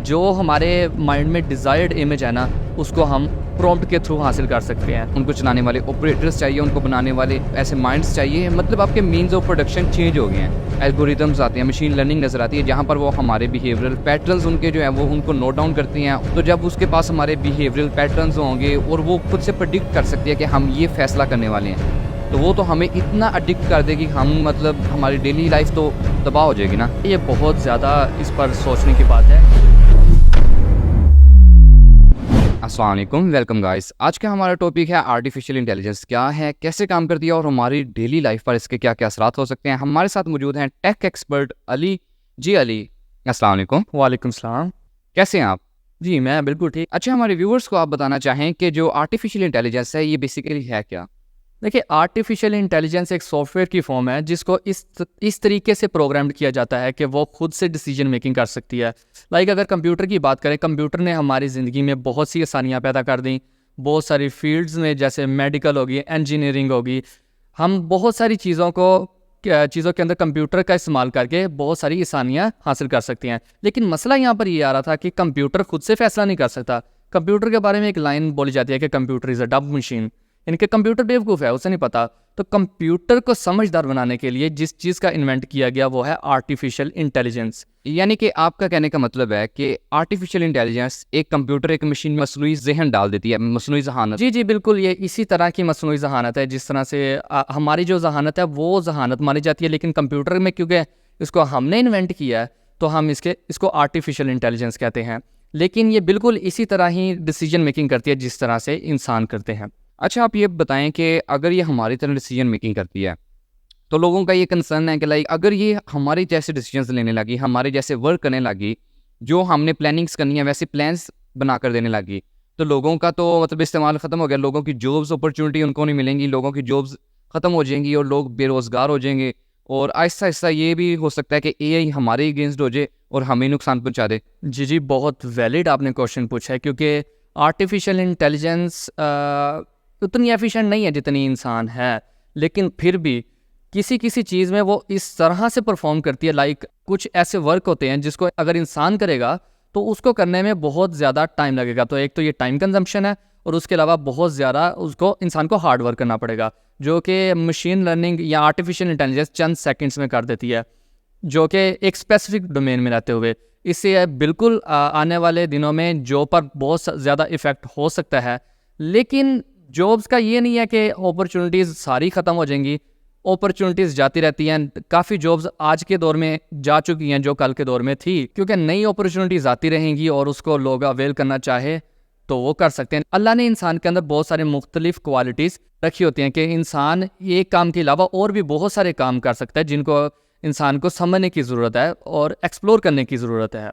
जो हमारे माइंड में डिज़ायर्ड इमेज है ना, उसको हम प्रॉम्प्ट के थ्रू हासिल कर सकते हैं। उनको चलाने वाले ऑपरेटर्स चाहिए, उनको बनाने वाले ऐसे माइंड्स चाहिए। मतलब आपके मीन्स ऑफ प्रोडक्शन चेंज हो गए हैं। एल्गोरिदम्स आते हैं, मशीन लर्निंग नज़र आती है, जहाँ पर वो हमारे बिहेवियरल पैटर्न्स उनके जो है वो उनको नोट डाउन करती हैं। तो जब उसके पास हमारे बिहेवियरल पैटर्न्स होंगे और वो खुद से प्रेडिक्ट कर सकती है कि हम ये फैसला करने वाले हैं, तो वो तो हमें इतना एडिक्ट कर देगी, हम मतलब हमारी डेली लाइफ तो तबाह हो जाएगी ना। ये बहुत ज़्यादा इस पर सोचने की बात है। अस्सलाम वालेकुम, वेलकम गाइस। आज का हमारा टॉपिक है आर्टिफिशियल इंटेलिजेंस क्या है, कैसे काम करती है और हमारी डेली लाइफ पर इसके क्या क्या असरात हो सकते हैं। हमारे साथ मौजूद हैं टेक एक्सपर्ट अली। जी अली, अस्सलाम वालेकुम। वालेकुम सलाम। कैसे हैं आप? जी मैं बिल्कुल ठीक। अच्छा, हमारे व्यूअर्स को आप बताना चाहें कि जो आर्टिफिशियल इंटेलिजेंस है ये बेसिकली है क्या? देखिए, आर्टिफिशियल इंटेलिजेंस एक सॉफ्टवेयर की फॉर्म है जिसको इस तरीके से प्रोग्राम्ड किया जाता है कि वो खुद से डिसीजन मेकिंग कर सकती है। लाइक अगर कंप्यूटर की बात करें, कंप्यूटर ने हमारी ज़िंदगी में बहुत सी आसानियाँ पैदा कर दी। बहुत सारी फील्ड्स में, जैसे मेडिकल होगी, इंजीनियरिंग होगी, हम बहुत सारी चीज़ों के अंदर कंप्यूटर का इस्तेमाल करके बहुत सारी आसानियाँ हासिल कर सकती हैं। लेकिन मसला यहाँ पर ये आ रहा था कि कंप्यूटर खुद से फैसला नहीं कर सकता। कंप्यूटर के बारे में एक लाइन बोली जाती है कि computer is a dub machine, इनके कंप्यूटर बेवकूफ़ है, उसे नहीं पता। तो कंप्यूटर को समझदार बनाने के लिए जिस चीज़ का इन्वेंट किया गया वो है आर्टिफिशियल इंटेलिजेंस। यानी कि आपका कहने का मतलब है कि आर्टिफिशियल इंटेलिजेंस एक कंप्यूटर एक मशीन में मसनूई ज़हन डाल देती है, मसनूई ज़हानत। जी जी बिल्कुल, ये इसी तरह की मसनूई ज़हानत है। जिस तरह से हमारी जो ज़हानत है वो ज़हानत मानी जाती है, लेकिन कंप्यूटर में क्योंकि इसको हमने इन्वेंट किया है तो हम इसको आर्टिफिशियल इंटेलिजेंस कहते हैं। लेकिन ये बिल्कुल इसी तरह ही डिसीजन मेकिंग करती है जिस तरह से इंसान करते हैं। अच्छा, आप ये बताएं कि अगर ये हमारी तरह डिसीजन मेकिंग करती है तो लोगों का ये कंसर्न है कि लाइक अगर ये हमारी जैसे डिसीजंस लेने लगी, हमारे जैसे वर्क करने लगी, जो हमने प्लानिंग्स करनी है वैसे प्लान्स बना कर देने लगी, तो लोगों का तो मतलब इस्तेमाल ख़त्म हो गया। लोगों की जॉब्स अपॉर्चुनिटी उनको नहीं मिलेंगी, लोगों की जॉब्स ख़त्म हो जाएंगी और लोग बेरोज़गार हो जाएंगे। और आहिस्ता आहिस्ता ये भी हो सकता है कि एआई हमारे अगेंस्ट हो जाए और हमें नुकसान पहुँचा दे। जी जी, बहुत वैलिड आपने क्वेश्चन पूछा है, क्योंकि आर्टिफिशियल इंटेलिजेंस उतनी एफिशिएंट नहीं है जितनी इंसान है, लेकिन फिर भी किसी किसी चीज़ में वो इस तरह से परफॉर्म करती है। लाइक कुछ ऐसे वर्क होते हैं जिसको अगर इंसान करेगा तो उसको करने में बहुत ज़्यादा टाइम लगेगा। तो एक तो ये टाइम कंजम्पशन है, और उसके अलावा बहुत ज़्यादा उसको इंसान को हार्ड वर्क करना पड़ेगा, जो कि मशीन लर्निंग या आर्टिफिशियल इंटेलिजेंस चंद सेकंड्स में कर देती है, जो कि एक स्पेसिफिक डोमेन में रहते हुए। इससे बिल्कुल आने वाले दिनों में जॉब पर बहुत ज़्यादा इफ़ेक्ट हो सकता है। लेकिन जॉब्स का ये नहीं है कि अपॉर्चुनिटीज़ सारी ख़त्म हो जाएंगी, अपॉर्चुनिटीज़ जाती रहती हैं। काफ़ी जॉब्स आज के दौर में जा चुकी हैं जो कल के दौर में थी, क्योंकि नई अपॉर्चुनिटीज़ आती रहेंगी और उसको लोग अवेल करना चाहे तो वो कर सकते हैं। अल्लाह ने इंसान के अंदर बहुत सारे मुख्तलिफ क्वालिटीज़ रखी होती हैं कि इंसान एक काम के अलावा और भी बहुत सारे काम कर सकता है, जिनको इंसान को समझने की ज़रूरत है और एक्सप्लोर करने की ज़रूरत है।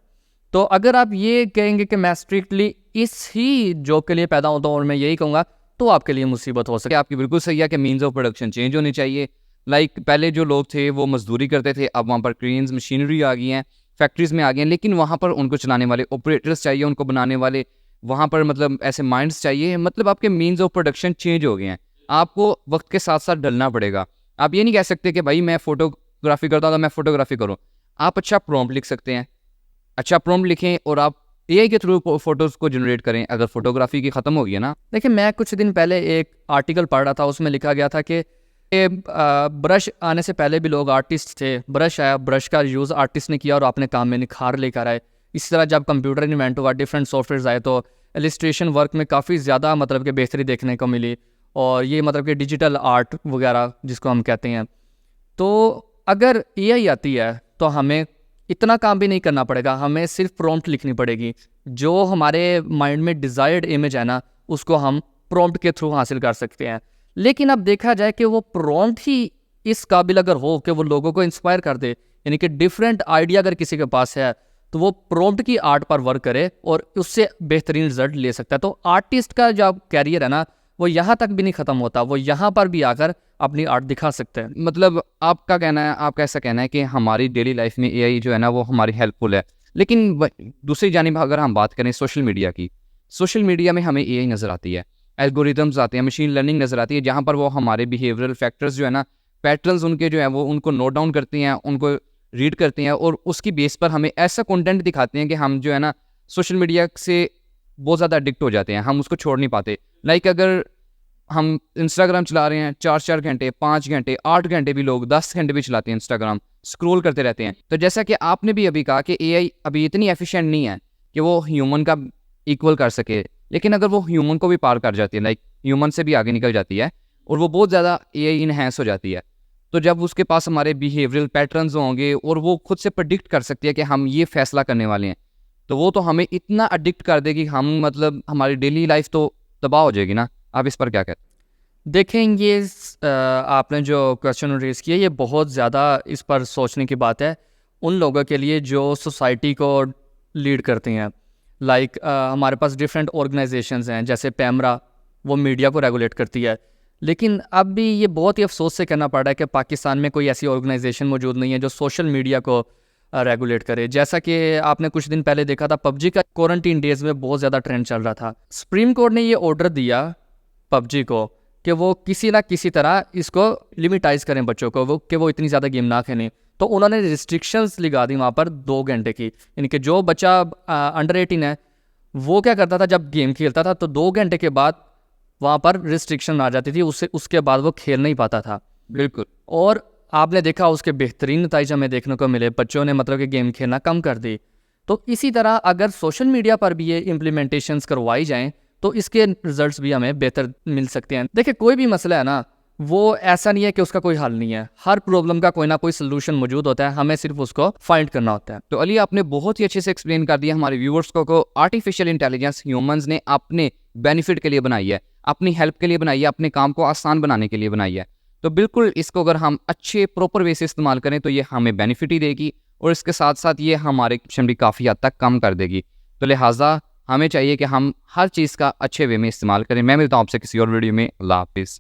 तो अगर आप ये कहेंगे कि मैं स्ट्रिक्टली इस ही जॉब के लिए पैदा होता हूँ और मैं यही कहूँगा, तो आपके लिए मुसीबत हो सकती है। आपकी बिल्कुल सही है कि मीन्स ऑफ प्रोडक्शन चेंज होनी चाहिए। लाइक पहले जो लोग थे वो मजदूरी करते थे, अब वहाँ पर क्रेन्स मशीनरी आ गई हैं, फैक्ट्रीज में आ गई हैं, लेकिन वहाँ पर उनको चलाने वाले ऑपरेटर्स चाहिए, उनको बनाने वाले वहाँ पर मतलब ऐसे माइंड्स चाहिए। मतलब आपके मीन्स ऑफ प्रोडक्शन चेंज हो गए हैं, आपको वक्त के साथ साथ ढलना पड़ेगा। आप ये नहीं कह सकते कि भाई मैं फोटोग्राफी करता हूँ तो मैं फोटोग्राफी करूँ। आप अच्छा प्रॉम्प्ट लिख सकते हैं, अच्छा प्रॉम्प्ट लिखें और आप एआई के थ्रू फोटोज़ को जनरेट करें। अगर फोटोग्राफी की ख़त्म हो गई है ना। देखिए, मैं कुछ दिन पहले एक आर्टिकल पढ़ रहा था, उसमें लिखा गया था कि ब्रश आने से पहले भी लोग आर्टिस्ट थे। ब्रश आया, ब्रश का यूज़ आर्टिस्ट ने किया और अपने काम में निखार लेकर आए। इसी तरह जब कंप्यूटर इन्वेंट हुआ, डिफरेंट सॉफ्टवेयर आए, तो इलस्ट्रेशन वर्क में काफ़ी ज़्यादा मतलब कि बेहतरी देखने को मिली, और ये मतलब कि डिजिटल आर्ट वगैरह जिसको हम कहते हैं। तो अगर एआई आती है तो हमें इतना काम भी नहीं करना पड़ेगा, हमें सिर्फ प्रॉम्प्ट लिखनी पड़ेगी। जो हमारे माइंड में डिज़ायर्ड इमेज है ना, उसको हम प्रॉम्प्ट के थ्रू हासिल कर सकते हैं। लेकिन अब देखा जाए कि वो प्रॉम्प्ट ही इस काबिल अगर हो कि वो लोगों को इंस्पायर कर दे, यानी कि डिफरेंट आइडिया अगर किसी के पास है तो वो प्रॉम्प्ट की आर्ट पर वर्क करे और उससे बेहतरीन रिजल्ट ले सकता है। तो आर्टिस्ट का जो कैरियर है ना, वो यहाँ तक भी नहीं ख़त्म होता, वो यहाँ पर भी आकर अपनी आर्ट दिखा सकते हैं। मतलब आपका कहना है, आपका ऐसा कहना है कि हमारी डेली लाइफ में एआई जो है ना वो हमारी हेल्पफुल है। लेकिन दूसरी जानिब अगर हम बात करें सोशल मीडिया की, सोशल मीडिया में हमें एआई नज़र आती है, एल्गोरिदम्स आते हैं, मशीन लर्निंग नज़र आती है, जहाँ पर वो हमारे बिहेवियरल फैक्टर्स जो है ना, पैटर्न्स उनके जो है वो उनको नोट डाउन करती हैं, उनको रीड करती हैं और उसकी बेस पर हमें ऐसा कंटेंट दिखाते हैं कि हम जो है ना सोशल मीडिया से बहुत ज़्यादा एडिक्ट हो जाते हैं, हम उसको छोड़ नहीं पाते। लाइक अगर हम इंस्टाग्राम चला रहे हैं 4-4 घंटे, 5 घंटे, 8 घंटे भी, लोग 10 घंटे भी चलाते हैं इंस्टाग्राम, स्क्रॉल करते रहते हैं। तो जैसा कि आपने भी अभी कहा कि एआई अभी इतनी एफिशिएंट नहीं है कि वो ह्यूमन का इक्वल कर सके, लेकिन अगर वो ह्यूमन को भी पार कर जाती है, लाइक ह्यूमन से भी आगे निकल जाती है और वो बहुत ज़्यादा एआई इनहेंस हो जाती है, तो जब उसके पास हमारे बिहेवियरल पैटर्न्स होंगे और वो खुद से प्रेडिक्ट कर सकती है कि हम ये फैसला करने वाले हैं, तो वो तो हमें इतना एडिक्ट कर देगी, हम मतलब हमारी डेली लाइफ तो तबाह हो जाएगी ना। आप इस पर क्या कहते हैं? देखें ये आपने जो क्वेश्चन रेज़ किया, ये बहुत ज़्यादा इस पर सोचने की बात है उन लोगों के लिए जो सोसाइटी को लीड करते हैं। लाइक हमारे पास डिफरेंट ऑर्गेनाइजेशंस हैं, जैसे पैमरा, वो मीडिया को रेगुलेट करती है। लेकिन अब भी ये बहुत ही अफसोस से करना पड़ रहा है कि पाकिस्तान में कोई ऐसी ऑर्गेनाइजेशन मौजूद नहीं है जो सोशल मीडिया को रेगुलेट करे। जैसा कि आपने कुछ दिन पहले देखा था, पबजी का क्वारंटीन डेज़ में बहुत ज़्यादा ट्रेंड चल रहा था। सुप्रीम कोर्ट ने ये ऑर्डर दिया पबजी को कि वो किसी ना किसी तरह इसको लिमिटाइज करें बच्चों को, वो इतनी ज़्यादा गेम ना खेलें। तो उन्होंने रिस्ट्रिक्शंस लगा दी वहाँ पर 2 घंटे की, यानी कि जो बच्चा अंडर 18 है वो क्या करता था, जब गेम खेलता था तो 2 घंटे के बाद वहाँ पर रिस्ट्रिक्शन आ जाती थी, उसके बाद वो खेल नहीं पाता था। बिल्कुल। और आपने देखा उसके बेहतरीन नतीजे हमें देखने को मिले, बच्चों ने मतलब कि गेम खेलना कम कर दी। तो इसी तरह अगर सोशल मीडिया पर भी ये इम्प्लीमेंटेशंस करवाई जाएँ तो इसके रिजल्ट्स भी हमें बेहतर मिल सकते हैं। देखिए, कोई भी मसला है ना, वो ऐसा नहीं है कि उसका कोई हल नहीं है। हर प्रॉब्लम का कोई ना कोई सलूशन मौजूद होता है, हमें सिर्फ उसको फाइंड करना होता है। तो अली, आपने बहुत ही अच्छे से एक्सप्लेन कर दिया हमारे व्यूअर्स को आर्टिफिशियल इंटेलिजेंस ह्यूमंस ने अपने बेनिफिट के लिए बनाई है, अपनी हेल्प के लिए बनाई है, अपने काम को आसान बनाने के लिए बनाई है। तो बिल्कुल इसको अगर हम अच्छे प्रॉपर वे से इस्तेमाल करें तो ये हमें बेनिफिट ही देगी और इसके साथ साथ ये हमारे करप्शन भी काफ़ी हद तक कम कर देगी। तो लिहाजा हमें चाहिए कि हम हर चीज़ का अच्छे वे में इस्तेमाल करें। मैं मिलता हूँ आपसे किसी और वीडियो में। अल्लाह हाफिज़।